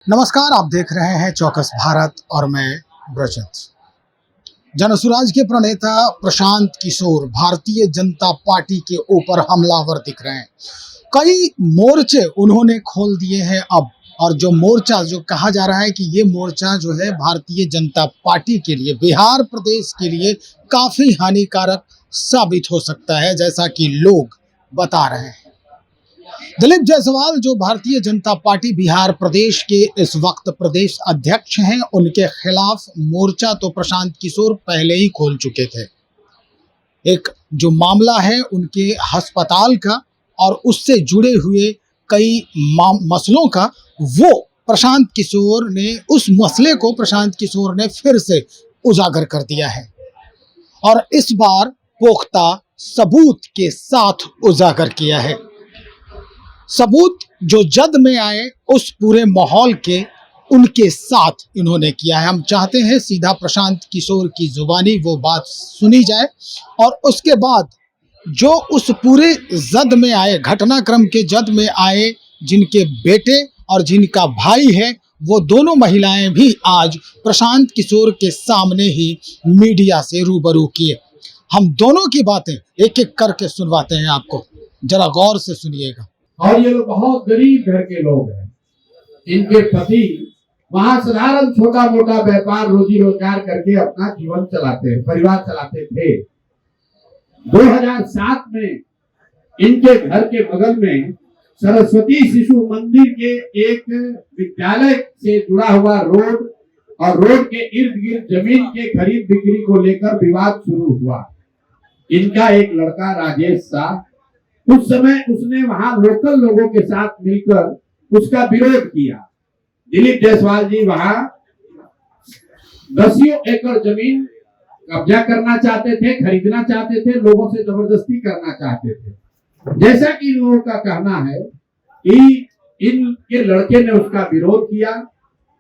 नमस्कार, आप देख रहे हैं चौकस भारत और मैं ब्रजंत। जनसुराज के प्रणेता प्रशांत किशोर भारतीय जनता पार्टी के ऊपर हमलावर दिख रहे हैं। कई मोर्चे उन्होंने खोल दिए हैं अब, और जो मोर्चा जो कहा जा रहा है कि ये मोर्चा जो है भारतीय जनता पार्टी के लिए, बिहार प्रदेश के लिए काफी हानिकारक साबित हो सकता है, जैसा कि लोग बता रहे हैं। दिलीप जायसवाल जो भारतीय जनता पार्टी बिहार प्रदेश के इस वक्त प्रदेश अध्यक्ष हैं, उनके खिलाफ मोर्चा तो प्रशांत किशोर पहले ही खोल चुके थे। एक जो मामला है उनके अस्पताल का और उससे जुड़े हुए कई मसलों का, वो प्रशांत किशोर ने उस मसले को प्रशांत किशोर ने फिर से उजागर कर दिया है, और इस बार पुख्ता सबूत के साथ उजागर किया है। सबूत जो जद में आए उस पूरे माहौल के, उनके साथ इन्होंने किया है। हम चाहते हैं सीधा प्रशांत किशोर की जुबानी वो बात सुनी जाए, और उसके बाद जो उस पूरे जद में आए, घटनाक्रम के जद में आए, जिनके बेटे और जिनका भाई है, वो दोनों महिलाएं भी आज प्रशांत किशोर के सामने ही मीडिया से रूबरू किए। हम दोनों की बातें एक एक करके सुनवाते हैं आपको, जरा गौर से सुनिएगा। और ये लोग बहुत गरीब घर के लोग हैं। इनके पति वहां साधारण छोटा मोटा व्यापार रोजी रोजगार करके अपना जीवन चलाते हैं, परिवार चलाते थे। 2007 में इनके घर के बगल में सरस्वती शिशु मंदिर के एक विद्यालय से जुड़ा हुआ रोड और रोड के इर्द गिर्द जमीन के खरीद बिक्री को लेकर विवाद शुरू हुआ। इनका एक लड़का राजेश शाह, उस समय उसने वहां लोकल लोगों के साथ मिलकर उसका विरोध किया। दिलीप जायसवाल जी वहां 10 एकड़ जमीन कब्जा करना चाहते थे, खरीदना चाहते थे, लोगों से जबरदस्ती करना चाहते थे। जैसा कि इन लोगों का कहना है कि इनके लड़के ने उसका विरोध किया।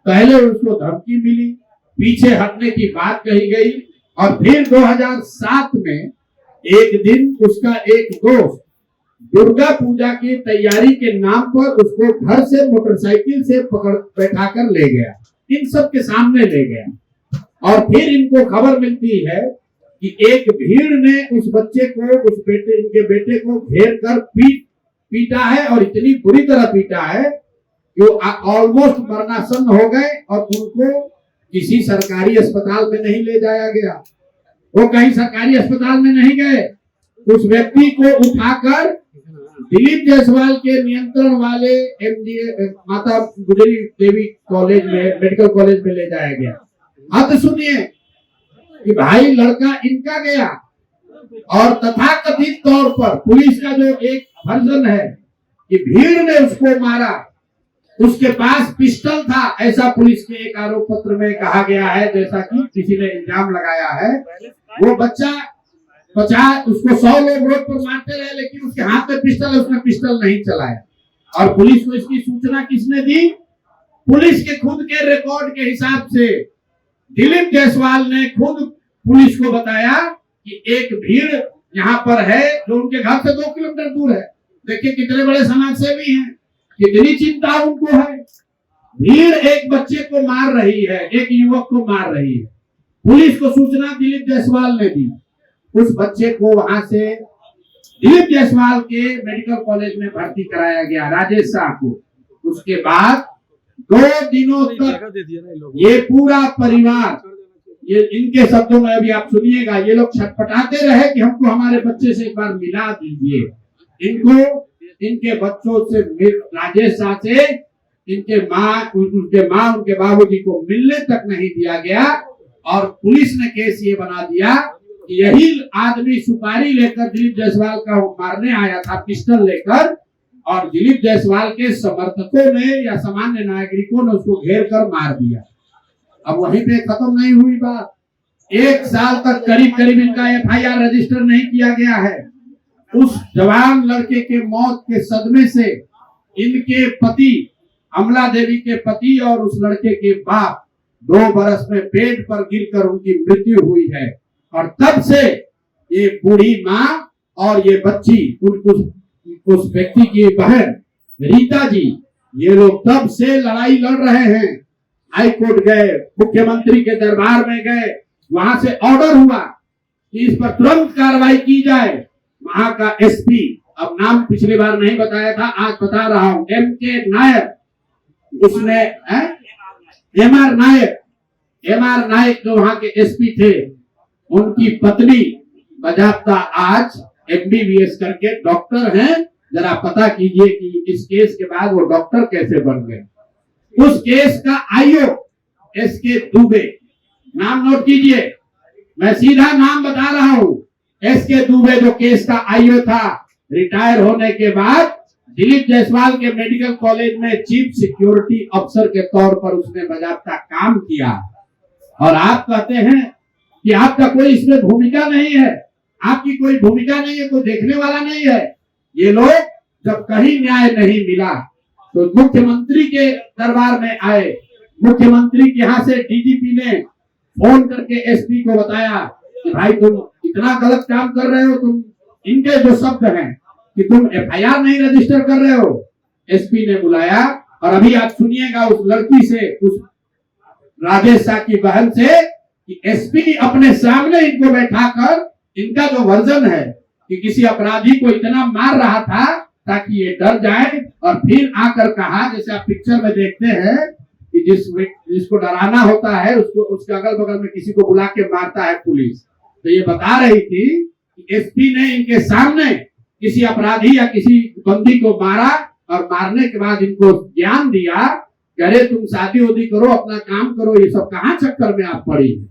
पहले उसको धमकी मिली, पीछे हटने की बात कही गई, और फिर 2007 में एक दिन उसका एक दोस्त दुर्गा पूजा की तैयारी के नाम पर उसको घर से मोटरसाइकिल से पकड़ बैठा कर ले गया, इन सब के सामने ले गया। और फिर इनको खबर मिलती है कि एक भीड़ ने उस बच्चे को, इनके बेटे को घेर कर पीटा है, और इतनी बुरी तरह पीटा है कि वो ऑलमोस्ट मरणासन्न हो गए, और उनको किसी सरकारी अस्पताल में नहीं ले जाया गया। वो कहीं सरकारी अस्पताल में नहीं गए, उस व्यक्ति को उठाकर दिलीप जायसवाल के नियंत्रण वाले MDA माता गुजरी देवी कॉलेज में, मेडिकल कॉलेज में ले जाया गया। अब सुनिए कि भाई लड़का इनका गया, और तथाकथित तौर पर पुलिस का जो एक वर्जन है कि भीड़ ने उसको मारा, उसके पास पिस्टल था, ऐसा पुलिस के एक आरोप पत्र में कहा गया है, जैसा कि किसी ने इल्जाम लगाया है। वो बच्चा 50 उसको 100 लोग रोड पर मारते रहे, लेकिन उसके हाथ में पिस्टल है, उसने पिस्टल नहीं चलाया। और पुलिस को इसकी सूचना किसने दी? पुलिस के खुद के रिकॉर्ड के हिसाब से दिलीप जायसवाल ने खुद पुलिस को बताया कि एक भीड़ यहाँ पर है जो उनके घर से 2 किलोमीटर दूर है। देखिए कितने बड़े समाज सेवी हैं, कितनी चिंता उनको है। भीड़ एक बच्चे को मार रही है, एक युवक को मार रही है। पुलिस को सूचना दिलीप जायसवाल ने दी। उस बच्चे को वहां से दिलीप जायसवाल के मेडिकल कॉलेज में भर्ती कराया गया, राजेश शाह को। उसके बाद 2 दिनों तक ये पूरा परिवार, ये इनके शब्दों में अभी आप सुनिएगा, ये लोग छटपटाते रहे कि हमको हमारे बच्चे से एक बार मिला दीजिए। इनको इनके बच्चों से, राजेश शाह से उनके माँ उनके बाबूजी को मिलने तक नहीं दिया गया। और पुलिस ने केस ये बना दिया कि यही आदमी सुपारी लेकर दिलीप जायसवाल का मारने आया था, पिस्टल लेकर, और दिलीप जायसवाल के समर्थकों ने या सामान्य नागरिकों ने उसको घेर कर मार दिया। अब वहीं पे खत्म नहीं हुई बात। 1 साल तक करीब इनका FIR रजिस्टर नहीं किया गया है। उस जवान लड़के के मौत के सदमे से इनके पति, अमला देवी के पति, और उस लड़के के बाप 2 बरस में बेड पर गिरकर उनकी मृत्यु हुई है। और तब से ये बूढ़ी माँ और ये बच्ची, उस व्यक्ति की बहन रीता जी, ये लोग तब से लड़ाई लड़ रहे हैं। हाई कोर्ट गए, मुख्यमंत्री के दरबार में गए, वहां से ऑर्डर हुआ कि इस पर तुरंत कार्रवाई की जाए। वहां का एसपी, अब नाम पिछली बार नहीं बताया था, आज बता रहा हूं, M.K. नायर, उसने एम.आर. नायक जो वहां के एसपी थे, उनकी पत्नी बजाबता आज MBBS करके डॉक्टर हैं। जरा पता कीजिए कि इस केस के बाद वो डॉक्टर कैसे बन गए। उस केस का आईओ SK दुबे, नाम नोट कीजिए, मैं सीधा नाम बता रहा हूं। SK दुबे जो केस का आईओ था, रिटायर होने के बाद दिलीप जायसवाल के मेडिकल कॉलेज में चीफ सिक्योरिटी अफसर के तौर पर उसने बाकायदा काम किया। और आप कहते हैं कि आपका कोई इसमें भूमिका नहीं है, आपकी कोई भूमिका नहीं है, कोई देखने वाला नहीं है। ये लोग जब कहीं न्याय नहीं मिला तो मुख्यमंत्री के दरबार में आए। मुख्यमंत्री के यहाँ से DGP ने फोन करके SP को बताया कि भाई तुम इतना गलत काम कर रहे हो, तुम इनके जो शब्द हैं कि तुम FIR नहीं रजिस्टर कर रहे हो। SP ने बुलाया और अभी आप सुनिएगा उस लड़की से, उस राजेश शाह की बहन से, कि SP अपने सामने इनको बैठाकर इनका जो वर्जन है कि किसी अपराधी को इतना मार रहा था ताकि ये डर जाए, और फिर आकर कहा, जैसे आप पिक्चर में देखते हैं कि जिसको डराना होता है उसको उसके अगल बगल में किसी को बुला के मारता है पुलिस। तो ये बता रही थी कि SP ने इनके सामने किसी अपराधी या किसी बंदी को मारा और मारने के बाद इनको ज्ञान दिया कि अरे तुम शादी उदी करो, अपना काम करो, ये सब कहाँ चक्कर में आप पड़ी है।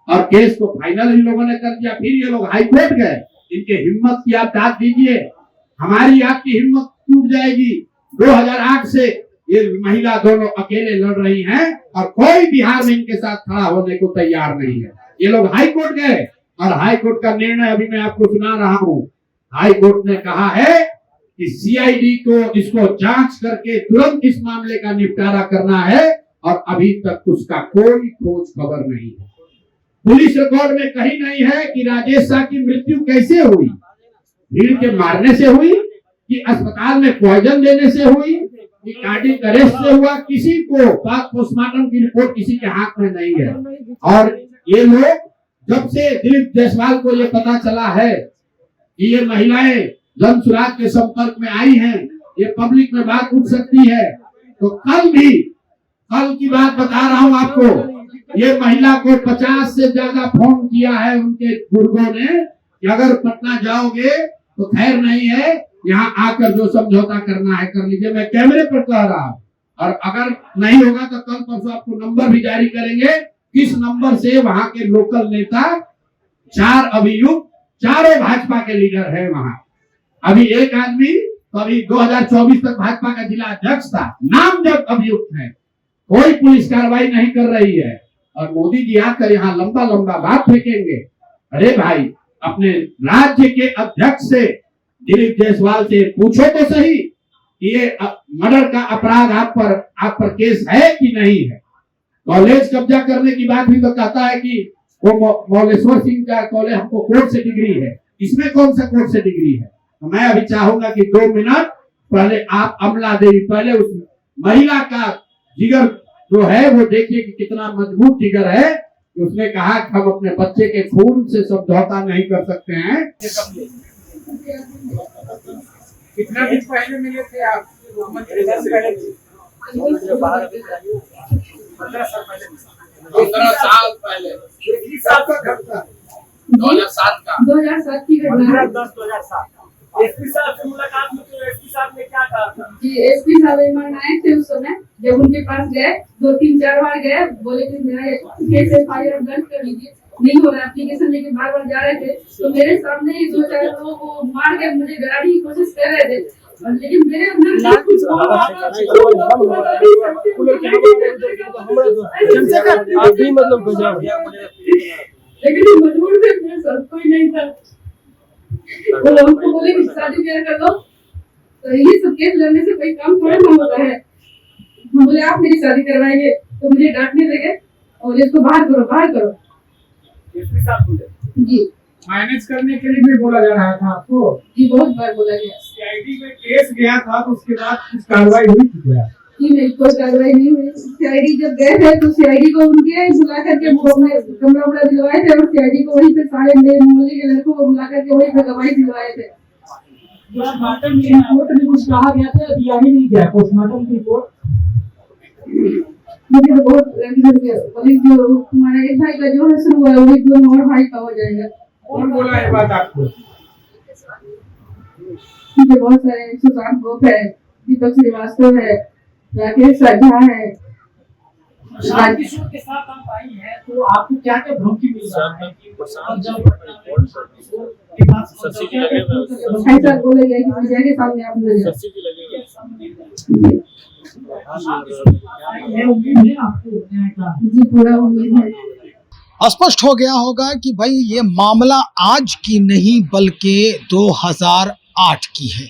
और केस को फाइनल इन लोगों ने कर दिया। फिर ये लोग हाई कोर्ट गए। इनके हिम्मत की आप दाद दीजिए, हमारी आपकी हिम्मत टूट जाएगी। 2008 से ये महिला दोनों अकेले लड़ रही हैं और कोई बिहार में इनके साथ खड़ा होने को तैयार नहीं है। ये लोग हाई कोर्ट गए और हाई कोर्ट का निर्णय अभी मैं आपको सुना रहा हूं। हाई कोर्ट ने कहा है कि CID को इसको जांच करके तुरंत इस मामले का निपटारा करना है, और अभी तक उसका कोई खोज खबर नहीं है। पुलिस रिकॉर्ड में कहीं नहीं है कि राजेश शाह की मृत्यु कैसे हुई, भीड़ के मारने से हुई कि अस्पताल में पॉइजन देने से हुई कि कार्डियक अरेस्ट से हुआ। किसी को पोस्टमार्टम की रिपोर्ट किसी के हाथ में नहीं है। और ये लोग, जब से दिलीप जायसवाल को ये पता चला है कि ये महिलाएं जन सुराज के संपर्क में आई हैं, ये पब्लिक में बात उठ सकती है, तो कल की बात बता रहा हूं आपको, ये महिला को 50 से ज्यादा फोन किया है उनके गुर्गों ने कि अगर पटना जाओगे तो खैर नहीं है, यहाँ आकर जो समझौता करना है कर लीजिए। मैं कैमरे पर कह रहा हूँ, और अगर नहीं होगा तो कल परसों आपको नंबर भी जारी करेंगे, किस नंबर से वहां के लोकल नेता, 4 अभियुक्त, चारों भाजपा के लीडर है वहां। अभी एक आदमी तो अभी 2024 तक भाजपा का जिला अध्यक्ष था, नामजद अभियुक्त है, कोई पुलिस कार्रवाई नहीं कर रही है। और मोदी जी आकर यहाँ लंबा लंबा बात फेंकेंगे। अरे भाई, अपने राज्य के अध्यक्ष से, दिलीप जायसवाल से पूछो तो सही कि ये मर्डर का अपराध आप पर केस है कि नहीं है। कॉलेज कब्जा करने की बात भी तो कहता है कि वो मौलेश्वर सिंह का कॉलेज हमको कोर्ट से डिग्री है, इसमें कौन सा कोर्ट से डिग्री है। तो मैं अभी चाहूंगा कि 2 मिनट पहले आप अमला देवी, पहले उस महिला का जिगर जो है वो देखिए कि कितना मजबूत जिगर है कि उसने कहा कि हम अपने बच्चे के खून से समझौता नहीं कर सकते हैं। कितना दिन पहले मिले थे आप? 15 साल पहले। 2007 की घटना। 2007 एसपी साहब से मुलाकात हुई तो एसपी साहब ने क्या कहा था? जी, एसपी साहब ईमान आए थे उस समय, जब उनके पास गए 2-3-4 बार गए, बोले कि मेरा केस FIR दर्ज कर लीजिए, नहीं हो रहा एप्लीकेशन लेके बार-बार जा रहे थे। तो मेरे सामने ही 2-4 लोगों को मार के मुझे डराने की कोशिश कर रहे थे, लेकिन मेरे अंदर लेकिन मजबूर थे, मेरे साथ कोई नहीं था। वो लोगों को बोले कि शादी ब्याह कर लो, तो ये सब केस लड़ने से कोई काम थोड़ा ना होता है। हम बोले आप मेरी शादी करवाएंगे, तो मुझे डांटने लगे और इसको बाहर करो। एसपी साहब बोले जी, मैनेज करने के लिए भी बोला जा रहा था आपको। जी बहुत बार बोला गया। सीआईडी में केस गया था तो उसके बाद कुछ कार्रवाई हुई थी क्या? जी नहीं, कोई कार्रवाई नहीं हुई। सीआईडी जब गए थे तो सीआईडी को उनके बुला करके वो में कमरा उमरा दिलवाए थे और सीआईडी को वहीं पे सारे मेरे मोहल्ले के लड़कों को बुला करके वहीं पे गवाही दिलवाए थे। पोस्टमार्टम की रिपोर्ट में कुछ कहा गया था, दिया ही नहीं गया पोस्टमार्टम की रिपोर्ट। मुझे तो बहुत टेंशन है। पुलिस जो तुम्हारा एक भाई का जो है शुरू हुआ है वही दोनों और भाई का हो जाएगा। कौन बोला ये बात आपको? मुझे बहुत सारे सुशांत गोप है, दीपक श्रीवास्तव है, राकेश साझा है। प्रशांत किशोर के साथ आप आई हैं तो आपको क्या क्या धमकी मिल रहा है? ऐसा बोला गया कि मीडिया के सामने आप बोले उम्मीद है आपको न्याय का? जी पूरा उम्मीद है। स्पष्ट हो गया होगा कि भाई ये मामला आज की नहीं बल्कि 2008 की है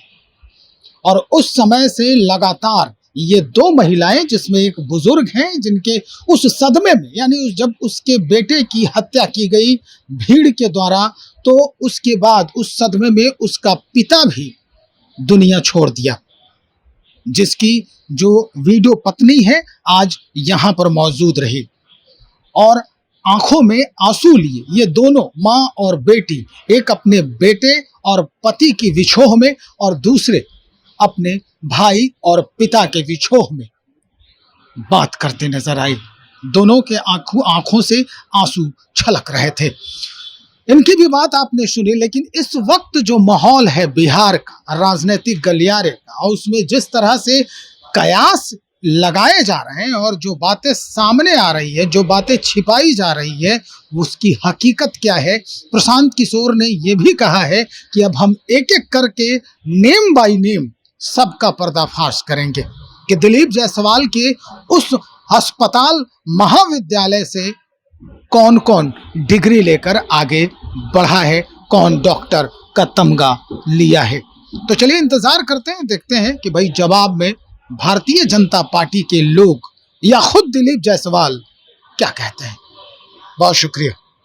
और उस समय से लगातार ये दो महिलाएं जिसमें एक बुजुर्ग हैं जिनके उस सदमे में यानी जब उसके बेटे की हत्या की गई भीड़ के द्वारा तो उसके बाद उस सदमे में उसका पिता भी दुनिया छोड़ दिया, जिसकी जो वीडियो पत्नी है आज यहाँ पर मौजूद रही और आंखों में आंसू लिए ये दोनों माँ और बेटी एक अपने बेटे और पति की विछोह में और दूसरे अपने भाई और पिता के विछोह में बात करते नजर आई। दोनों के आंखों से आंसू छलक रहे थे। इनकी भी बात आपने सुनी, लेकिन इस वक्त जो माहौल है बिहार का राजनीतिक गलियारे का, उसमें जिस तरह से कयास लगाए जा रहे हैं और जो बातें सामने आ रही है, जो बातें छिपाई जा रही है, उसकी हकीकत क्या है। प्रशांत किशोर ने यह भी कहा है कि अब हम एक एक करके नेम बाय नेम सबका पर्दाफाश करेंगे कि दिलीप जायसवाल के उस अस्पताल महाविद्यालय से कौन कौन डिग्री लेकर आगे बढ़ा है, कौन डॉक्टर का तमगा लिया है। तो चलिए इंतजार करते हैं, देखते हैं कि भाई जवाब में भारतीय जनता पार्टी के लोग या खुद दिलीप जायसवाल क्या कहते हैं। बहुत शुक्रिया।